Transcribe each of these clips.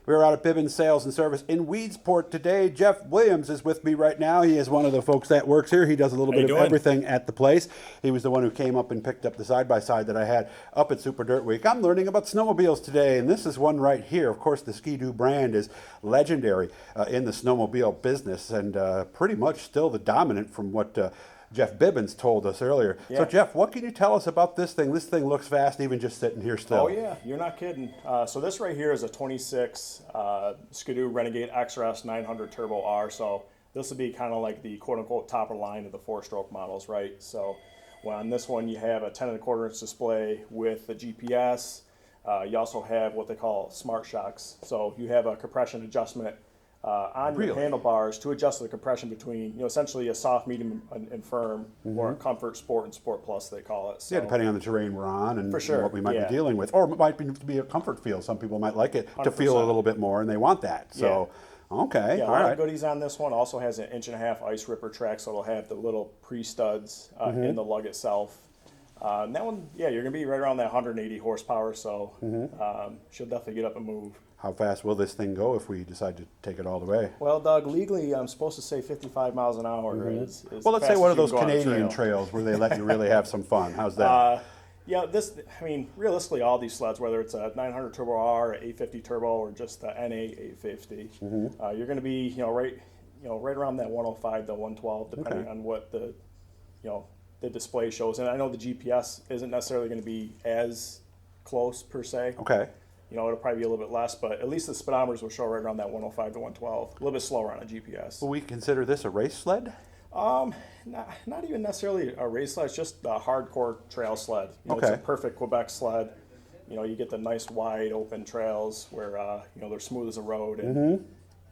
We're out at Bibben Sales and Service in Weedsport today. Jeff Williams is with me right now. He is one of the folks that works here. He does a little bit of everything at the place. He was the one who came up and picked up the side-by-side that I had up at Super Dirt Week. I'm learning about snowmobiles today, and this is one right here. Of course, the Ski Doo brand is legendary in the snowmobile business and pretty much still the dominant from what Jeff Bibbens told us earlier. Yeah. So, Jeff, what can you tell us about this thing? This thing looks fast, even just sitting here still. Oh, yeah. You're not kidding. So this right here is a 26 Skidoo Renegade XRS 900 Turbo R. So this would be kind of like the quote-unquote top of the line of the four-stroke models, right? So on this one, you have a 10.25-inch display with the GPS. You also have what they call smart shocks. So you have a compression adjustment on your handlebars to adjust the compression between, essentially a soft, medium, and firm, or comfort, sport, and sport plus, they call it. So, yeah, depending on the terrain we're on and, for sure, and what we might be dealing with. Or it might be a comfort feel. Some people might like it 100%. To feel a little bit more, and they want that. So, okay, yeah, all a lot right. of goodies on this one. Also has an 1.5-inch ice ripper track, so it'll have the little pre-studs in the lug itself. And that one, yeah, you're going to be right around that 180 horsepower, so she'll definitely get up and move. How fast will this thing go if we decide to take it all the way? Well, Doug, legally I'm supposed to say 55 miles an hour. Is well, let's say one of those Canadian trails where they let you really have some fun. How's that? Yeah, realistically, all these sleds, whether it's a 900 Turbo R, 850 Turbo, or just the NA 850, you're going to be, right around that 105 to 112, depending on what the display shows. And I know the GPS isn't necessarily going to be as close per se. Okay. It'll probably be a little bit less, but at least the speedometers will show right around that 105 to 112. A little bit slower on a GPS. Will we consider this a race sled? Not even necessarily a race sled. It's just a hardcore trail sled. It's a perfect Quebec sled. You get the nice wide open trails where they're smooth as a road, and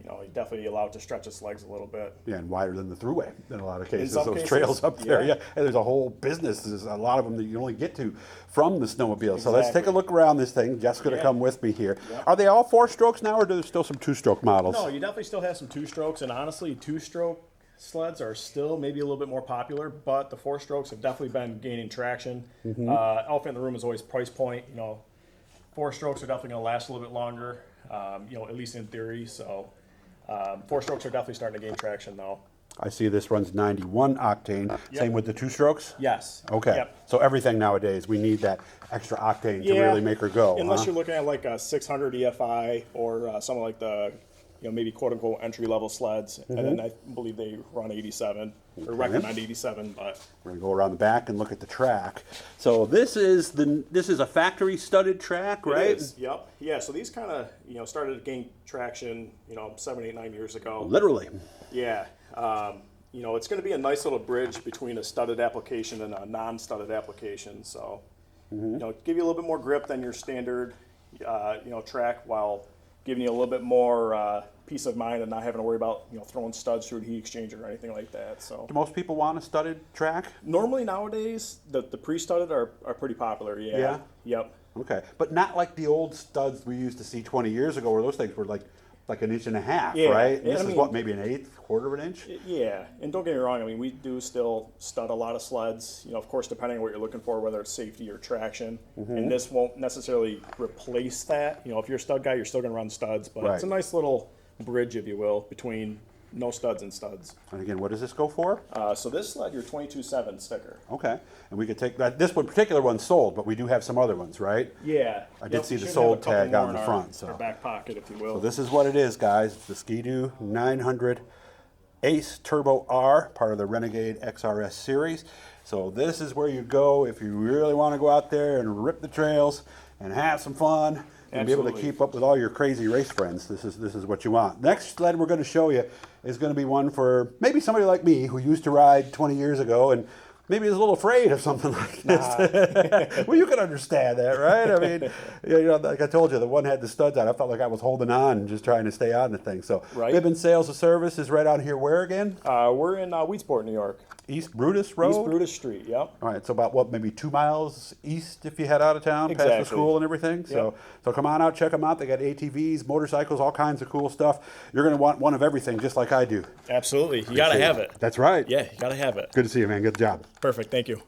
you definitely allow it to stretch its legs a little bit. Yeah, and wider than the thruway in a lot of cases. Those trails up there, yeah. And there's a whole business. There's a lot of them that you only get to from the snowmobile. Exactly. So let's take a look around this thing. Jeff's going to come with me here. Yep. Are they all four-strokes now, or are there still some two-stroke models? No, you definitely still have some two-strokes, and honestly, two-stroke sleds are still maybe a little bit more popular, but the four-strokes have definitely been gaining traction. Elephant in the room is always price point. Four-strokes are definitely going to last a little bit longer, at least in theory, so... four-strokes are definitely starting to gain traction, though. I see this runs 91 octane. Yep. Same with the two-strokes? Yes. Okay. Yep. So everything nowadays, we need that extra octane to really make her go. Unless you're looking at like a 600 EFI or something like the, maybe quote-unquote entry-level sleds. And then I believe they run 87, or recommend 87. But we're going to go around the back and look at the track. So this is a factory-studded track, right? It is. Yep. Yeah, so these kind of, started to gain traction, 7, 8, 9 years ago. Literally. Yeah. It's going to be a nice little bridge between a studded application and a non-studded application. So, give you a little bit more grip than your standard, track, while giving you a little bit more peace of mind and not having to worry about throwing studs through a heat exchanger or anything like that. So, do most people want a studded track? Normally nowadays, the pre-studded are pretty popular. Yeah. Yeah. Yep. Okay, but not like the old studs we used to see 20 years ago, where those things were like 1.5 inches, right? And this is what, maybe an eighth, quarter of an inch? Yeah, and don't get me wrong, we do still stud a lot of sleds, of course, depending on what you're looking for, whether it's safety or traction. And this won't necessarily replace that. If you're a stud guy, you're still going to run studs, but it's a nice little bridge, if you will, between no studs and studs. And again, what does this go for? So this sled, your 22.7 sticker. Okay, and we could take that. This one particular one sold, but we do have some other ones, right? Yeah. I did see the sold tag on the front. So our back pocket, if you will. So this is what it is, guys. It's the Ski Doo 900 Ace Turbo R, part of the Renegade XRS series. So this is where you go if you really want to go out there and rip the trails and have some fun. And be able to keep up with all your crazy race friends. This is what you want. Next sled we're going to show you is going to be one for maybe somebody like me who used to ride 20 years ago and maybe is a little afraid of something like this. Well, you can understand that, right? Like I told you, the one had the studs on. I felt like I was holding on and just trying to stay on the thing. So Bibben Sales and Service is right out here where again? We're in Weedsport, New York. East Brutus Road? East Brutus Street, yep. All right, so about what, maybe 2 miles east if you head out of town, past the school and everything? Yep. So come on out, check them out. They got ATVs, motorcycles, all kinds of cool stuff. You're going to want one of everything, just like I do. Absolutely. You got to have it. That's right. Yeah, you got to have it. Good to see you, man. Good job. Perfect. Thank you.